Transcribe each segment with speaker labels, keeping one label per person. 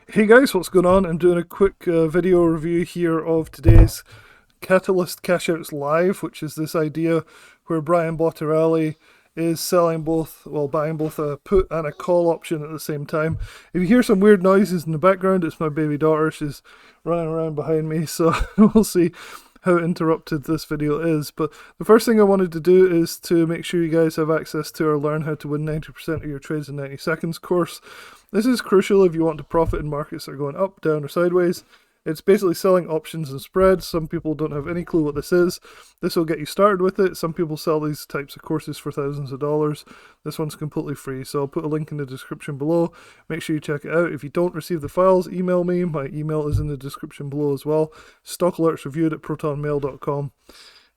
Speaker 1: Hey guys, what's going on? I'm doing a quick video review here of today's Catalyst Cashouts Live, which is this idea where Brian Bottarelli is selling both, well, buying both a put and a call option at the same time. If you hear some weird noises in the background, it's my baby daughter. She's running around behind me, so we'll see how interrupted this video is. But the first thing I wanted to do is to make sure you guys have access to our Learn How to Win 90% of Your Trades in 90 Seconds course. This is crucial if you want to profit in markets that are going up, down, or sideways. It's basically selling options and spreads. Some people don't have any clue what this is. This will get you started with it. Some people sell these types of courses for thousands of dollars. This one's completely free, so I'll put a link in the description below. Make sure you check it out. If you don't receive the files, email me. My email is in the description below as well. StockAlertsReviewed@protonmail.com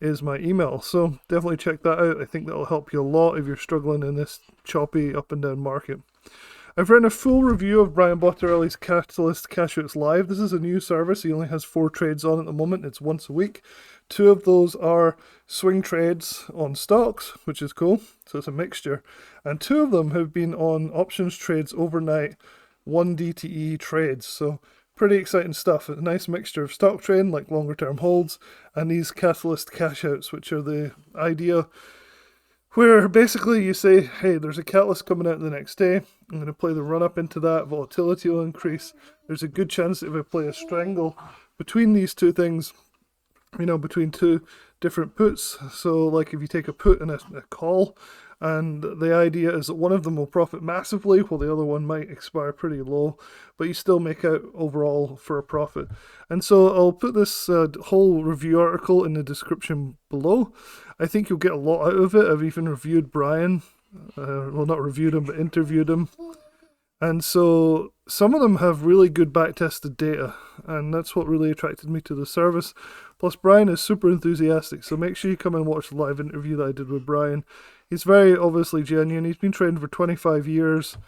Speaker 1: is my email, so definitely check that out. I think that'll help you a lot if you're struggling in this choppy up and down market. I've written a full review of Brian Bottarelli's Catalyst Cashouts Live. This is a new service. He only has 4 trades on at the moment. It's once a week. 2 of those are swing trades on stocks, which is cool. So it's a mixture. And 2 of them have been on options trades overnight, 1 DTE trades. So pretty exciting stuff. A nice mixture of stock trading, like longer term holds, and these Catalyst Cashouts, which are the idea where basically you say, hey, there's a catalyst coming out the next day. I'm going to play the run up into that. Volatility will increase. There's a good chance that if I play a strangle between these 2 things, between 2 different puts. So like if you take a put and a call, and the idea is that one of them will profit massively while the other one might expire pretty low, but you still make out overall for a profit. And so I'll put this whole review article in the description below. I think you'll get a lot out of it. I've even reviewed Brian, well, not reviewed him, but interviewed him. And so some of them have really good back-tested data, and that's what really attracted me to the service. Plus, Brian is super enthusiastic, so make sure you come and watch the live interview that I did with Brian. He's very obviously genuine. He's been trading for 25 years.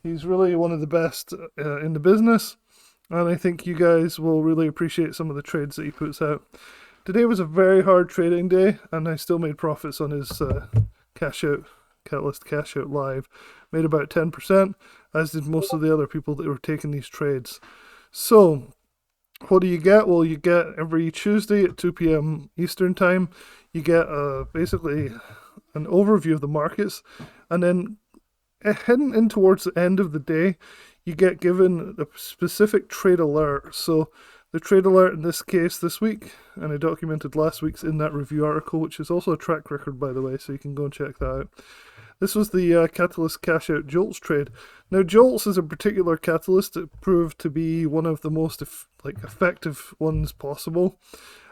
Speaker 1: He's really one of the best in the business, and I think you guys will really appreciate some of the trades that he puts out. Today was a very hard trading day, and I still made profits on his Catalyst Cashout Live. Made about 10%, as did most of the other people that were taking these trades. So, what do you get? Well, you get every Tuesday at 2 p.m. Eastern Time, you get basically an overview of the markets, and then heading in towards the end of the day, you get given a specific trade alert. So the trade alert in this case this week, and I documented last week's in that review article, which is also a track record, by the way, so you can go and check that out. This was the Catalyst Cashout JOLTS trade. Now, JOLTS is a particular catalyst that proved to be one of the most effective ones possible.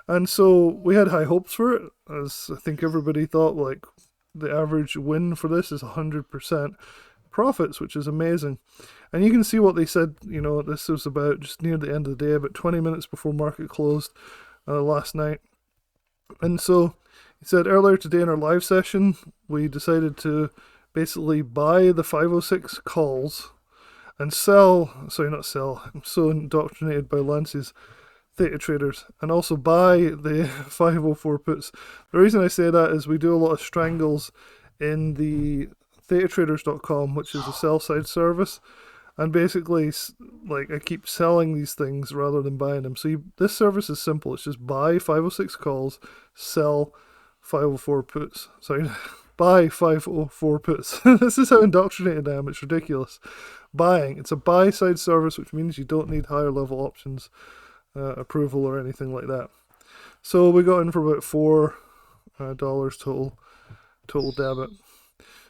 Speaker 1: And so we had high hopes for it, as I think everybody thought, like, the average win for this is 100% profits, which is amazing. And you can see what they said, this was about just near the end of the day, about 20 minutes before market closed last night. And so he said earlier today in our live session, we decided to basically buy the 506 calls and I'm so indoctrinated by Lance's theta traders, and also buy the 504 puts. The reason I say that is we do a lot of strangles in the thetatraders.com, which is a sell side service, and basically I keep selling these things rather than buying them. So this service is simple. It's just buy 506 calls, sell 504 puts. Sorry, buy 504 puts. This is how indoctrinated I am. It's ridiculous. Buying. It's a buy side service, which means you don't need higher level options approval or anything like that. So we got in for about $4 total debit.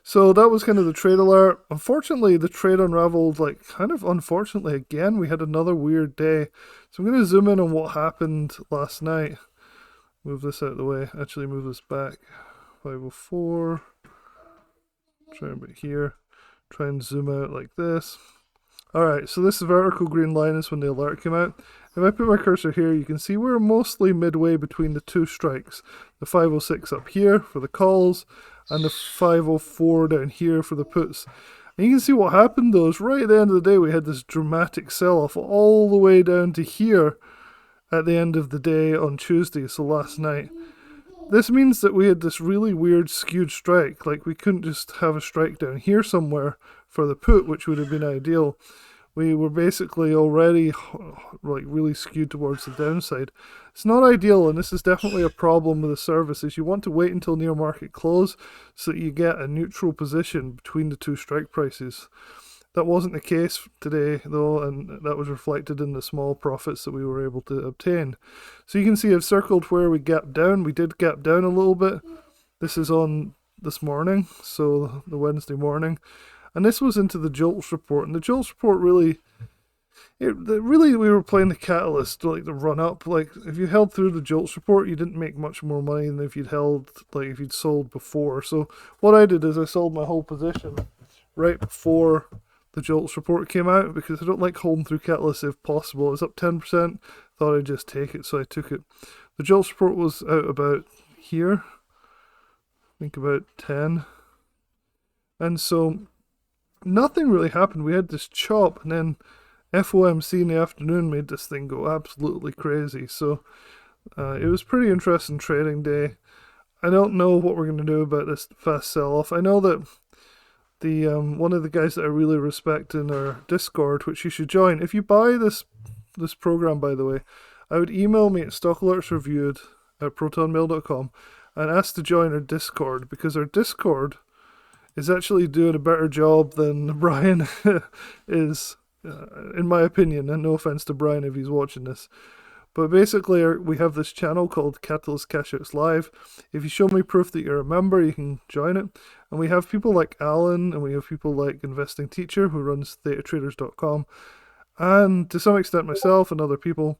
Speaker 1: So that was kind of the trade alert. Unfortunately, the trade unraveled, unfortunately again. We had another weird day. So I'm going to zoom in on what happened last night. Move this out of the way. Actually, move this back. 504. Try a bit here. Try and zoom out like this. Alright, so this vertical green line is when the alert came out. If I put my cursor here, you can see we're mostly midway between the 2 strikes. The 506 up here for the calls, and the 504 down here for the puts. And you can see what happened though, is right at the end of the day we had this dramatic sell-off all the way down to here at the end of the day on Tuesday, so last night. This means that we had this really weird skewed strike. Like, we couldn't just have a strike down here somewhere for the put, which would have been ideal. we were basically already like really skewed towards the downside. It's not ideal, and this is definitely a problem with the service, is you want to wait until near market close so that you get a neutral position between the two strike prices. That wasn't the case today, though, and that was reflected in the small profits that we were able to obtain. So you can see I've circled where we gapped down. We did gap down a little bit. This is on this morning, so the Wednesday morning. And this was into the JOLTS report. And the JOLTS report really, we were playing the catalyst, like the run up. Like if you held through the JOLTS report, you didn't make much more money than if you'd sold before. So what I did is I sold my whole position right before the JOLTS report came out, because I don't like holding through catalysts if possible. It was up 10%, thought I'd just take it, so I took it. The JOLTS report was out about here, I think about 10. And so nothing really happened. We had this chop, and then FOMC in the afternoon made this thing go absolutely crazy. So it was pretty interesting trading day. I don't know what we're going to do about this fast sell-off. I know that the one of the guys that I really respect in our Discord, which you should join. If you buy this program, by the way, I would email me at stockalertsreviewed@protonmail.com and ask to join our Discord, because our Discord is actually doing a better job than Brian is, in my opinion, and no offense to Brian if he's watching this. But basically, we have this channel called Catalyst Cashouts Live. If you show me proof that you're a member, you can join it. And we have people like Alan, and we have people like Investing Teacher, who runs thetatraders.com, and to some extent myself and other people,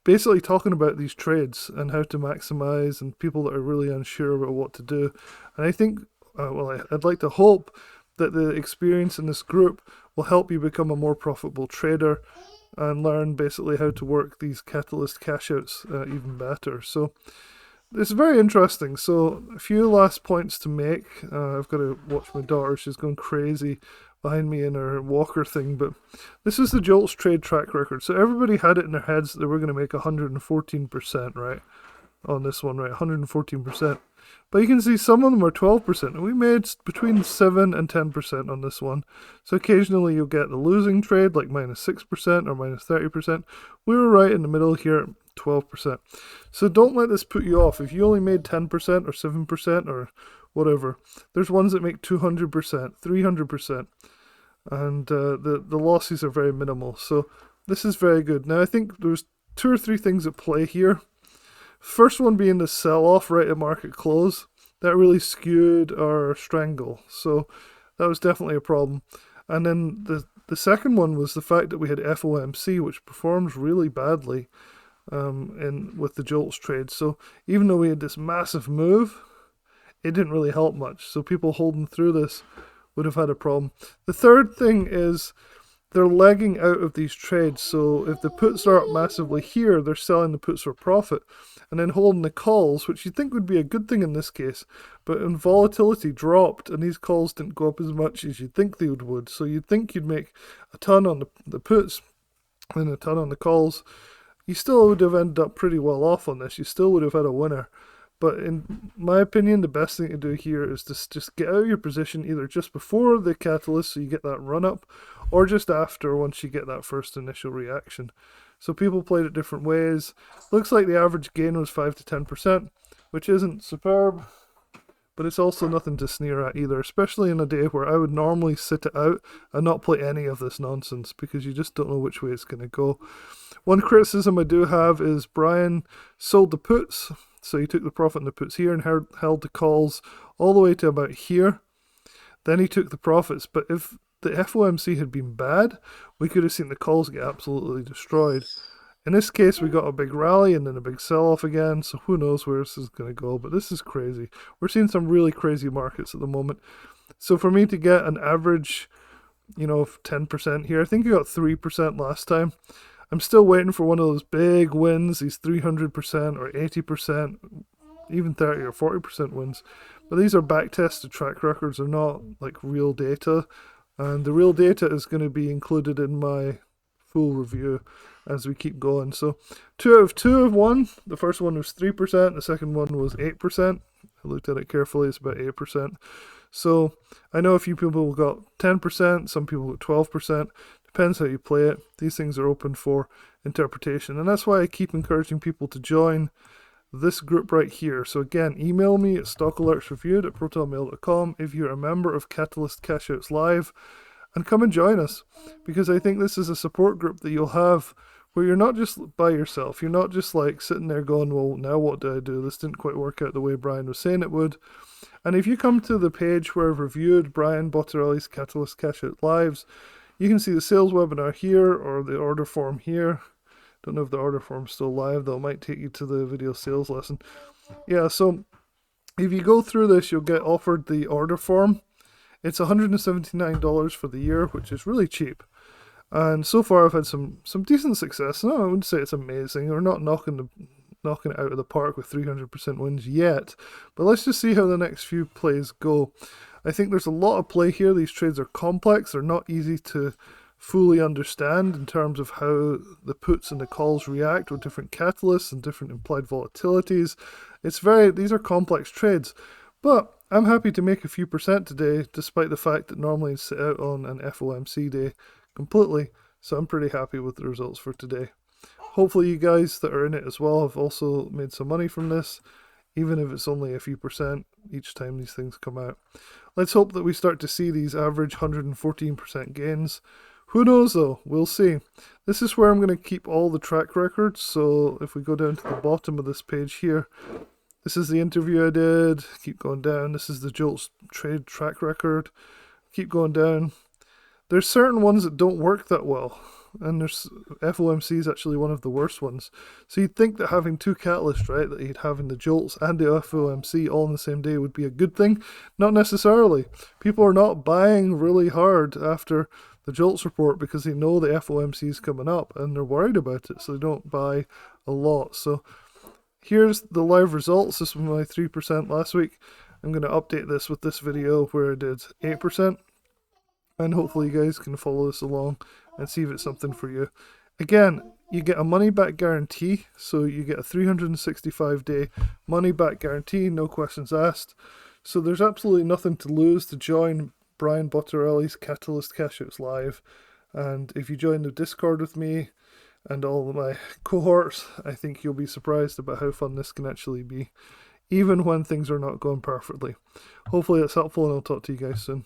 Speaker 1: basically talking about these trades and how to maximize, and people that are really unsure about what to do. And I think, I'd like to hope that the experience in this group will help you become a more profitable trader and learn basically how to work these catalyst cashouts even better. So it's very interesting. So a few last points to make. I've got to watch my daughter. She's going crazy behind me in her walker thing. But this is the JOLTS trade track record. So everybody had it in their heads that they were going to make 114%, right? On this one, right? 114%. But you can see some of them are 12%, and we made between 7 and 10% on this one. So occasionally you'll get the losing trade, like minus 6% or minus 30%. We were right in the middle here at 12%. So don't let this put you off. If you only made 10% or 7% or whatever, there's ones that make 200%, 300%, and the losses are very minimal. So this is very good. Now I think there's 2 or 3 things at play here. First one being the sell-off right at market close. That really skewed our strangle. So that was definitely a problem. And then the second one was the fact that we had FOMC, which performs really badly with the JOLTS trade. So even though we had this massive move, it didn't really help much. So people holding through this would have had a problem. The third thing is they're legging out of these trades. So if the puts are up massively here, they're selling the puts for profit and then holding the calls, which you'd think would be a good thing in this case. But when volatility dropped and these calls didn't go up as much as you'd think they would. So you'd think you'd make a ton on the puts and a ton on the calls. You still would have ended up pretty well off on this. You still would have had a winner. But in my opinion, the best thing to do here is to just get out of your position either just before the catalyst so you get that run up, or just after once you get that first initial reaction. So people played it different ways. Looks like the average gain was 5 to 10%, which isn't superb, but it's also nothing to sneer at either, especially in a day where I would normally sit it out and not play any of this nonsense because you just don't know which way it's going to go. One criticism I do have is Brian sold the puts. So he took the profit in the puts here and held the calls all the way to about here. Then he took the profits. But if the FOMC had been bad, we could have seen the calls get absolutely destroyed. In this case, we got a big rally and then a big sell-off again. So who knows where this is going to go. But this is crazy. We're seeing some really crazy markets at the moment. So for me to get an average, of 10% here, I think I got 3% last time. I'm still waiting for one of those big wins, these 300% or 80%, even 30 or 40% wins. But these are back-tested track records, they're not like real data. And the real data is going to be included in my full review as we keep going. So 2 out of 2 have won. The first one was 3%, the second one was 8%. I looked at it carefully, it's about 8%. So I know a few people got 10%, some people got 12%. Depends how you play it. These things are open for interpretation, and that's why I keep encouraging people to join this group right here. So again, email me at stockalertsreviewed@protonmail.com if you're a member of Catalyst Cashouts Live, and come and join us, because I think this is a support group that you'll have where you're not just by yourself. You're not just like sitting there going, well, now what do I do? This didn't quite work out the way Brian was saying it would. And if you come to the page where I've reviewed Brian Bottarelli's Catalyst Cashout Lives, you can see the sales webinar here or the order form here. Don't know if the order form's still live, though. It might take you to the video sales lesson. Yeah, so if you go through this, you'll get offered the order form. It's $179 for the year, which is really cheap. And so far I've had some decent success. No, I wouldn't say it's amazing. We're not knocking it out of the park with 300% wins yet. But let's just see how the next few plays go. I think there's a lot of play here. These trades are complex. They're not easy to fully understand in terms of how the puts and the calls react with different catalysts and different implied volatilities. These are complex trades. But I'm happy to make a few percent today, despite the fact that normally I sit out on an FOMC day completely. So I'm pretty happy with the results for today. Hopefully you guys that are in it as well have also made some money from this, even if it's only a few percent each time these things come out. Let's hope that we start to see these average 114% gains. Who knows though, we'll see. This is where I'm going to keep all the track records. So if we go down to the bottom of this page here, this is the interview I did. Keep going down. This is the JOLTS trade track record. Keep going down. There's certain ones that don't work that well, and there's FOMC is actually one of the worst ones. So you'd think that having two catalysts, right, that you'd have in the JOLTS and the FOMC all on the same day would be a good thing. Not necessarily. People are not buying really hard after the JOLTS report because they know the FOMC is coming up and they're worried about it, so they don't buy a lot. So here's the live results. This was my 3% last week. I'm going to update this with this video where I did 8%. And hopefully you guys can follow this along and see if it's something for you. Again, you get a money back guarantee. So you get a 365-day money back guarantee, no questions asked. So there's absolutely nothing to lose to join Brian Bottarelli's Catalyst Cashouts Live. And if you join the Discord with me and all of my cohorts, I think you'll be surprised about how fun this can actually be, even when things are not going perfectly. Hopefully that's helpful, and I'll talk to you guys soon.